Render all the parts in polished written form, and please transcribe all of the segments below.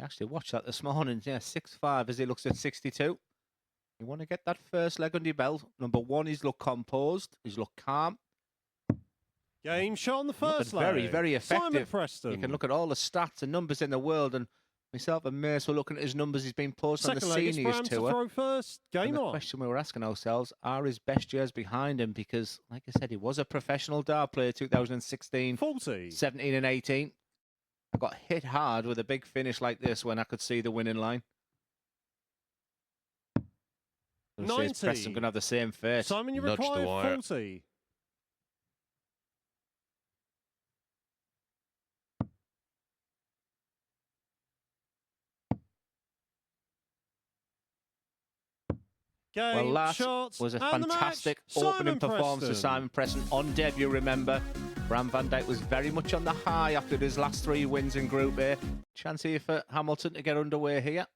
I actually watched that this morning. Yeah, 6-5 as he looks at 62. You want to get that first leg under your belt. Number one, he's looked composed. He's looked calm. Game shot on the first leg. Very, very effective. Preston. You can look at all the stats and numbers in the world, and myself and Mace were looking at his numbers he's been posting on the seniors tour. To throw first. Game and the on. question we were asking ourselves, are his best years behind him? Because, like I said, he was a professional dart player 2016, 40, 17 and 18. I got hit hard with a big finish like this when I could see the winning line. 90. Preston going to have the same fate. Simon, you require 40. Well, last was a fantastic opening performance for Simon Preston on debut, remember. Bram van Dijk was very much on the high after his last 3 wins in Group A. Chance here for Hamilton to get underway here.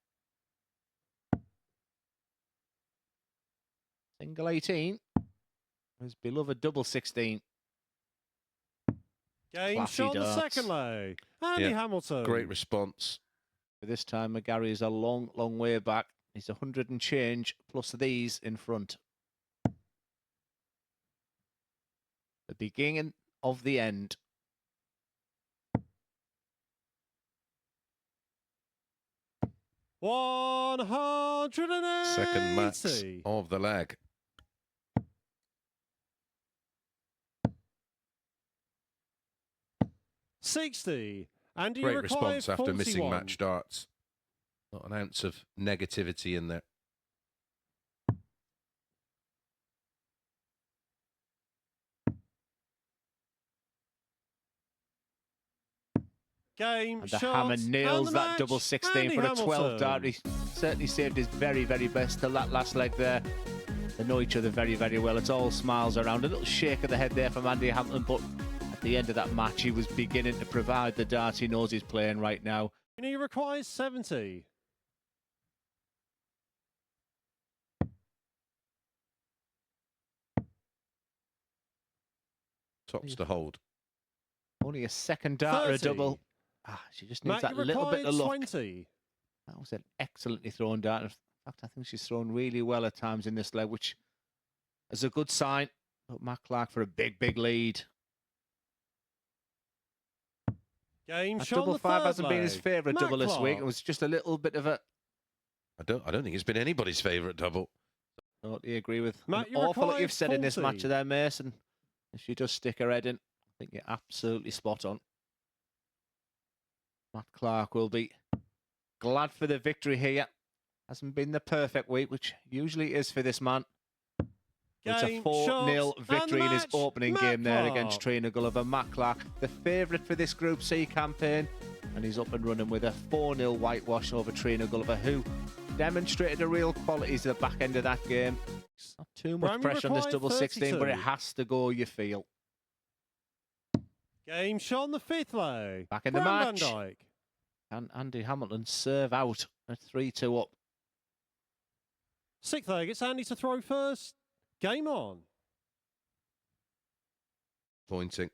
Single 18. His beloved double 16. Game shot the second leg. Andy Hamilton. Great response. But this time, McGarry is a long, long way back. He's 100 and change, plus these in front. The beginning of the end. Second max of the leg. $60. And great response after missing match darts. Not an ounce of negativity in there. Game and the hammer nails that double 16 for a 12 dart. He certainly saved his very, very best till that last leg there. They know each other very, very well. It's all smiles around. A little shake of the head there from Andy Hamilton, but at the end of that match, he was beginning to provide the darts he knows he's playing right now. And he requires 70. Tops to hold. Only a second dart or a double. She just needs that little bit of luck. 20. That was an excellently thrown dart. In fact, I think she's thrown really well at times in this leg, which is a good sign. But Matt Clark for a big, big lead. Game that shot double 5 hasn't been his leg. favourite double this week. It was just a little bit of a... I don't think it's been anybody's favourite double. Totally agree with Matt, an awful lot you've said in this match there, Mason. If she does stick her head in, I think you're absolutely spot on. Matt Clark will be glad for the victory here. Hasn't been the perfect week, which usually is for this man. It's a 4-0 victory in his opening game there against Trina Gulliver. Matt Clark, the favourite for this Group C campaign, and he's up and running with a 4-0 whitewash over Trina Gulliver, who demonstrated a real qualities at the back end of that game. Not too much pressure on this double 16, but it has to go, you feel. Game shot on the 5th leg. Back in the match. And Andy Hamilton serve out at 3-2 up. 6th leg, it's Andy to throw first. Game on. Pointing.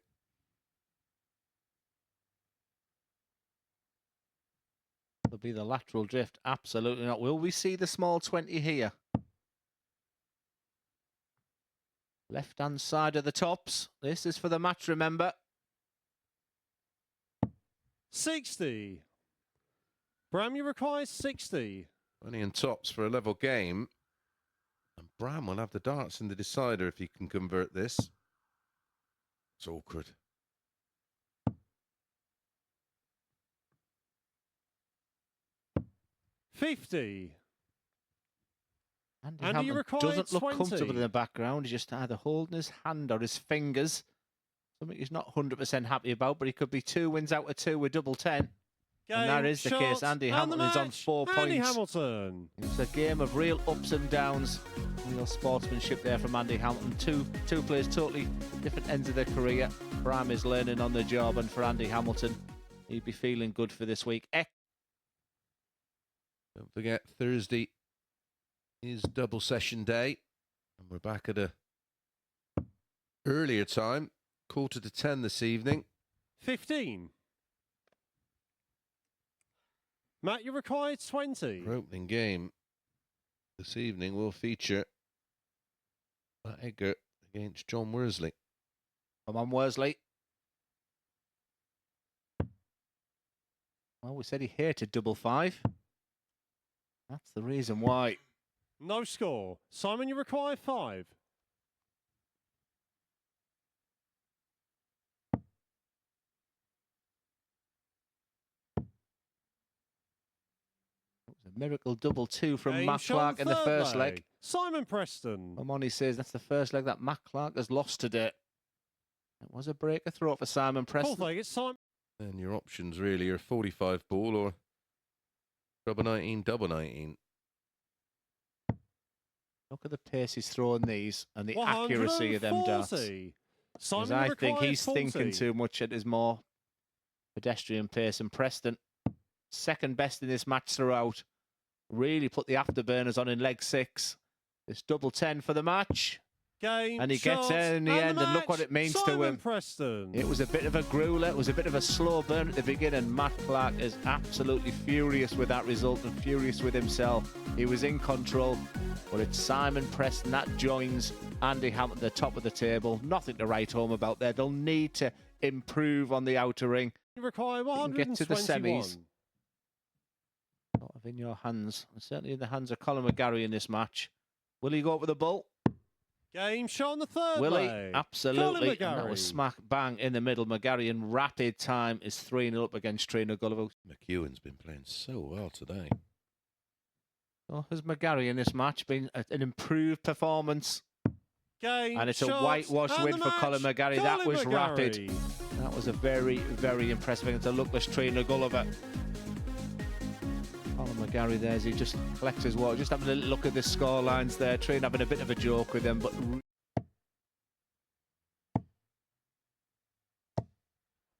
Will be the lateral drift? Absolutely not. Will we see the small 20 here? Left-hand side of the tops. This is for the match, remember. 60. Bram, you require 60. Only in tops for a level game. And Bram will have the darts in the decider if he can convert this. It's awkward. Andy Hamilton doesn't look 20. comfortable in the background. He's just either holding his hand or his fingers. Something he's not 100% happy about, but he could be 2 wins out of 2 with double 10. And that is the case. Andy Hamilton is on 4 points. Hamilton. It's a game of real ups and downs. Real sportsmanship there from Andy Hamilton. Two players totally different ends of their career. Bram is learning on the job, and for Andy Hamilton, he'd be feeling good for this week. Don't forget, Thursday is double session day. And we're back at a earlier time, 9:45 this evening. 15. Matt, you require 20. Our opening game this evening will feature Matt Edgar against John Worsley. Come on, Worsley. Well, we said he hated double five. That's the reason why. No score. Simon, you require 5. It was a miracle double 2 from Game Matt Clark in the first leg. Simon Preston. Amoni says that's the first leg that Matt Clark has lost today. It was a breaker throw for Simon Preston. Fourth leg, it's Simon. And your options really are 45 ball or double 19, double 19. Look at the pace he's throwing these and the accuracy of them darts. Simon, I think he's 40. thinking too much at his more pedestrian pace. And Preston, second best in this match throughout, really put the afterburners on in leg 6. It's double 10 for the match. Game, and he gets there in the end, and look what it means Simon to him. Preston. It was a bit of a grueler, it was a bit of a slow burn at the beginning. Matt Clark is absolutely furious with that result and furious with himself. He was in control, but it's Simon Preston that joins Andy Hamilton at the top of the table. Nothing to write home about there. They'll need to improve on the outer ring. You require 121. Get to the semis. Sort of in your hands, and certainly in the hands of Colin McGarry in this match. Will he go up with the ball? Game shot on the third Will he? leg. Absolutely. And that was smack bang in the middle. McGarry in rapid time is 3-0 up against trainer Gulliver. McEwen's been playing so well today. So has McGarry in this match been an improved performance? Game, and it's a whitewash win for Colin McGarry. That was rapid. That was a very, very impressive against a luckless trainer Gulliver. Colin McGarry there as he just collects his water, just having a look at the score lines there. Train having a bit of a joke with them, but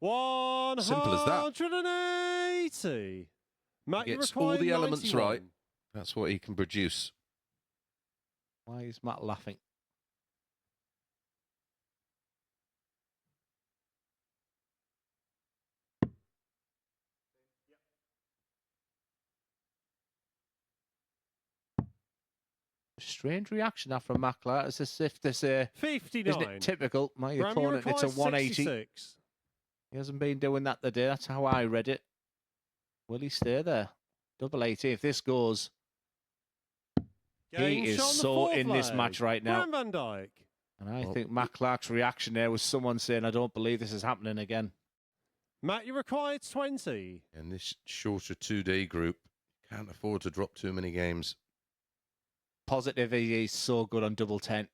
180. Simple as that. Matt, he gets all the elements right. That's what he can produce. Why is Matt laughing? Strange reaction now from Matt Clark. It's as if this 59. Isn't it typical? My opponent, it's a 180. 66. He hasn't been doing that today. That's how I read it. Will he stay there? Double 80. If this goes, he is so in this match right now. Van Dijk. And I think Matt Clark's reaction there was someone saying, I don't believe this is happening again. Matt, you required 20. In this shorter 2-day group, can't afford to drop too many games. Positive, he's so good on double 10.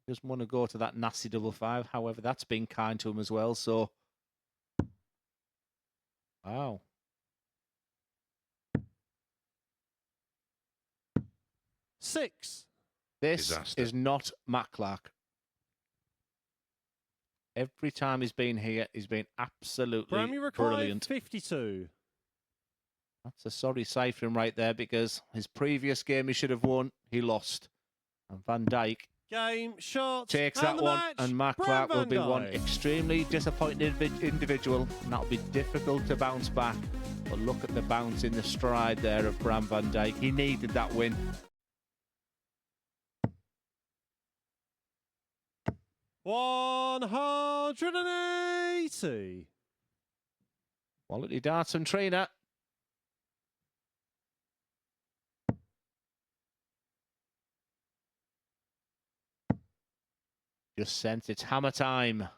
Doesn't want to go to that nasty double 5. However, that's been kind to him as well. So, wow. Six. This is not Matt Clark. Every time he's been here, he's been absolutely brilliant. 52. That's a sorry sight for him right there because his previous game he should have won, he lost. And Van Dijk takes that one, and Matt Clark will be one extremely disappointed individual, and that'll be difficult to bounce back. But look at the bounce in the stride there of Bram Van Dijk. He needed that win. $180. Quality darts and trainer. Just sense it's hammer time.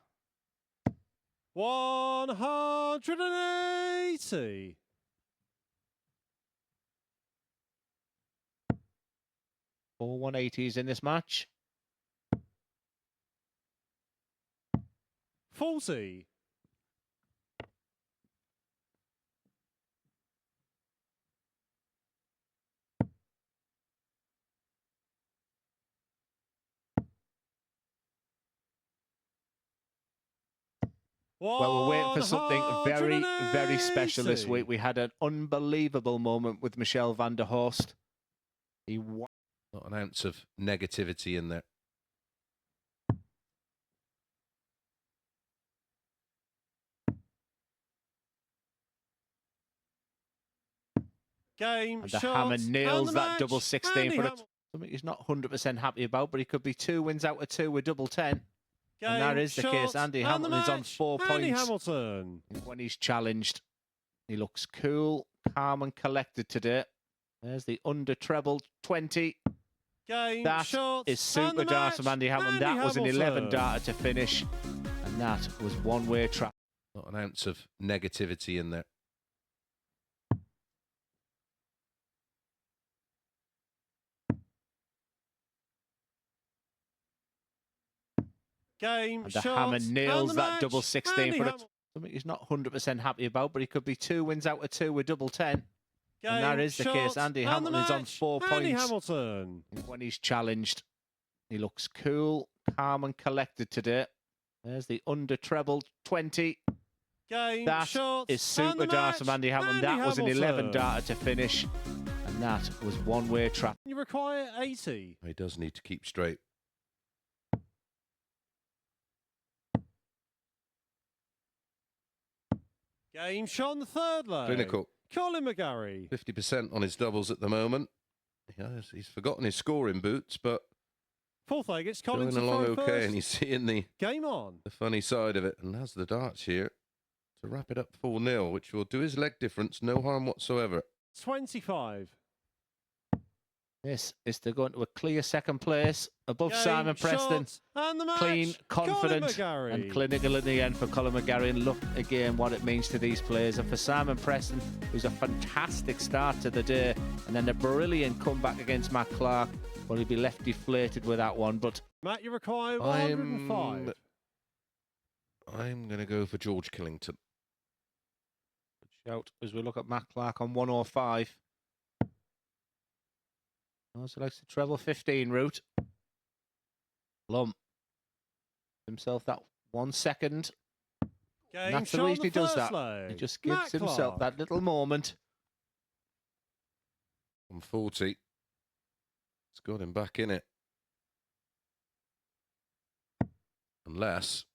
180. 4 180s in this match. 40. Well, we're waiting for something very, very special this week. We had an unbelievable moment with Michel van der Horst. Not an ounce of negativity in there. Game, And the shot, hammer nails and the that match. double 16 Andy for it. Hamilton. Something he's not 100% happy about, but he could be 2 wins out of 2 with double 10. And that is the case. Andy Hamilton is on 4 Andy points. Hamilton. When he's challenged, he looks cool, calm and collected today. There's the under treble 20. Game, That shot, is super dart from Andy Hamilton. That was an 11 darter to finish. And that was one-way track. Not an ounce of negativity in there. Game, And the shot, hammer nails and the that match. double 16 Andy for it. Hamilton. Something he's not 100% happy about, but he could be 2 wins out of 2 with double 10. Game, And that is the shot, case. Andy and Hamilton the is on match. 4 Andy points. Hamilton. When he's challenged, he looks cool, calm and collected today. There's the under treble 20. Game, That shot, is super and the dart from match. Andy Hamilton. Andy That was an 11 Hamilton. darter to finish. And that was one-way track. You require 80. He does need to keep straight. Game, shot on the third leg. Clinical. Colin McGarry. 50% on his doubles at the moment. He's forgotten his scoring boots, but Fourth leg, it's Colin going to along throw okay, first. and he's seeing the Game on. funny side of it. And has the darts here to wrap it up 4-0, which will do his leg difference no harm whatsoever. 25. This is to go into a clear second place above Game, Simon Preston. shot, and the match. Clean, confident Colin and McGarry. clinical in the end for Colin McGarry. And look again what it means to these players. And for Simon Preston, who's a fantastic start to the day, and then a brilliant comeback against Matt Clark. Well, he'll be left deflated with that one. But Matt, you require 105. I'm going to go for George Killington. shout as we look at Matt Clark on 105. Also likes the treble 15 route. Lump himself that 1 second. And that's the reason he does that. He just gives himself that little moment. On 40. It's got him back in it. Unless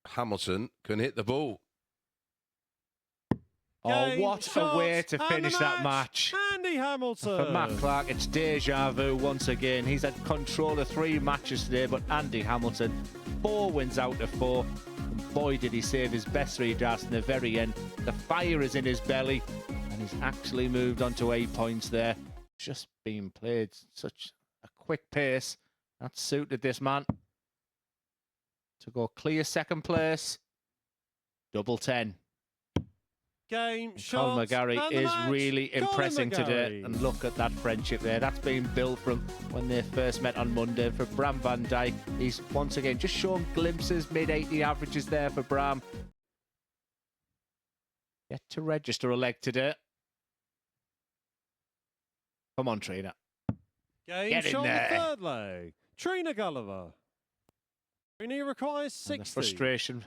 Hamilton can hit the ball. Oh, what a way to finish that match. Andy Hamilton. For Matt Clark, it's deja vu once again. He's had control of 3 matches today, but Andy Hamilton, 4 wins out of 4. And boy, did he save his best 3 darts in the very end. The fire is in his belly, and he's actually moved on to 8 points there. Just being played such a quick pace. That suited this man. To go clear second place. Double 10. Game, Colin McGarry is really impressing today. And look at that friendship there. That's been built from when they first met on Monday. For Bram van Dijk, he's once again just shown glimpses, mid-80 averages there for Bram. Yet to register a leg today. Come on, Trina. Game, Get in shot there. the third leg. Trina Gulliver. Trina requires 60. And the frustration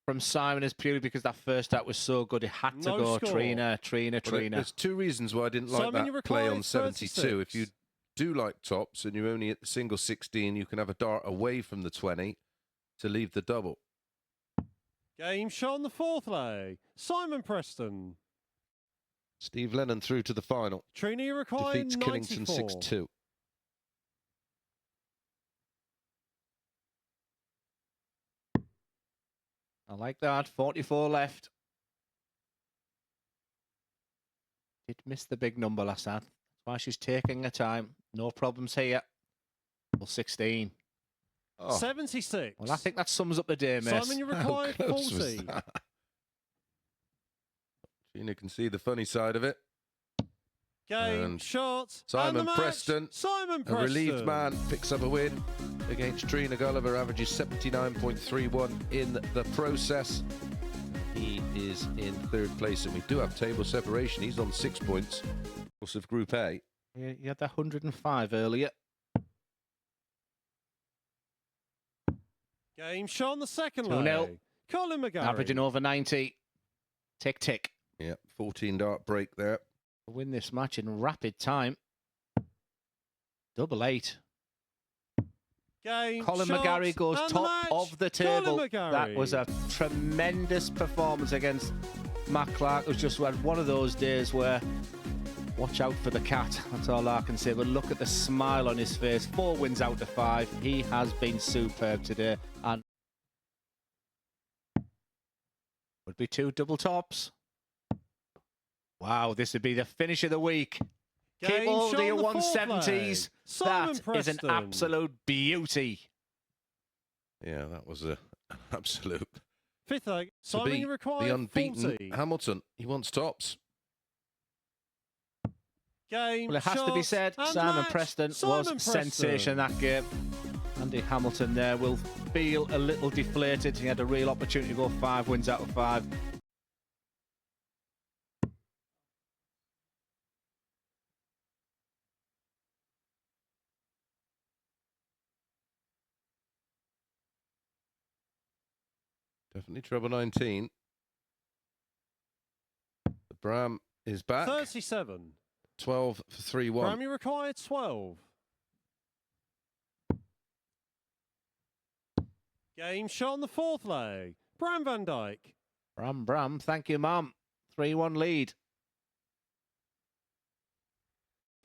from Simon is purely because that first act was so good. It had to No go. score. Trina. Well, there's 2 reasons why I didn't like Simon, you that play require on 72. 36. If you do like tops and you only hit the single 16, you can have a dart away from the 20 to leave the double. Game, shot on the fourth leg. Simon Preston. Steve Lennon through to the final. Trina, you require Defeats 94. Killington 6-2. I like that. 44 left. Did miss the big number last night. That's why she's taking her time. No problems here. 16. Oh, 76. Well, I think that sums up the day, mate. Simon, you how require close was 40. that? Gina can see the funny side of it. Game, And shot. Simon and the match. Preston, Simon A Preston. relieved man picks up a win against Trina Gulliver, averages 79.31 in the process. He is in 3rd place, and we do have table separation. He's on 6 points, of course, of Group A. Yeah, you had the 105 earlier. Game, shot on the second 2-0. leg. Colin McGarry. Averaging over 90. Tick, tick. Yeah, 14 dart break there. Win this match in rapid time. Double 8. Game, Colin shot, McGarry goes and top match. of the Colin table. McGarry. That was a tremendous performance against Matt Clark has just had one of those days where watch out for the cat. That's all I can say. But look at the smile on his face. 4 wins out of 5. He has been superb today. And would be 2 double tops. Wow, this would be the finish of the week. Keep all to your 170s. That is an absolute beauty. Yeah, that was an absolute. 5th leg. Simon, you require the unbeaten 40. Hamilton. He wants tops. Game, well, it has to be said, Simon Preston was sensation that game. Andy Hamilton there will feel a little deflated. He had a real opportunity to go 5 wins out of 5. Definitely treble 19. The Bram is back. 37. 12 for 3-1. Bram, you require 12. Game shot on the 4th leg. Bram van Dijk. Bram, thank you, Mum. 3-1 lead.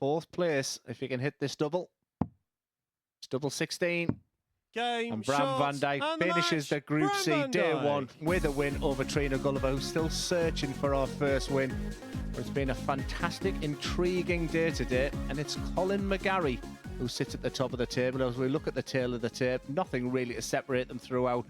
4th place, if you can hit this double. It's double 16. Game, and Bram van Dijk finishes the Group C day 1 with a win over Trina Gulliver, who's still searching for our first win. It's been a fantastic, intriguing day today, and it's Colin McGarry who sits at the top of the table. As we look at the tail of the tape, nothing really to separate them throughout.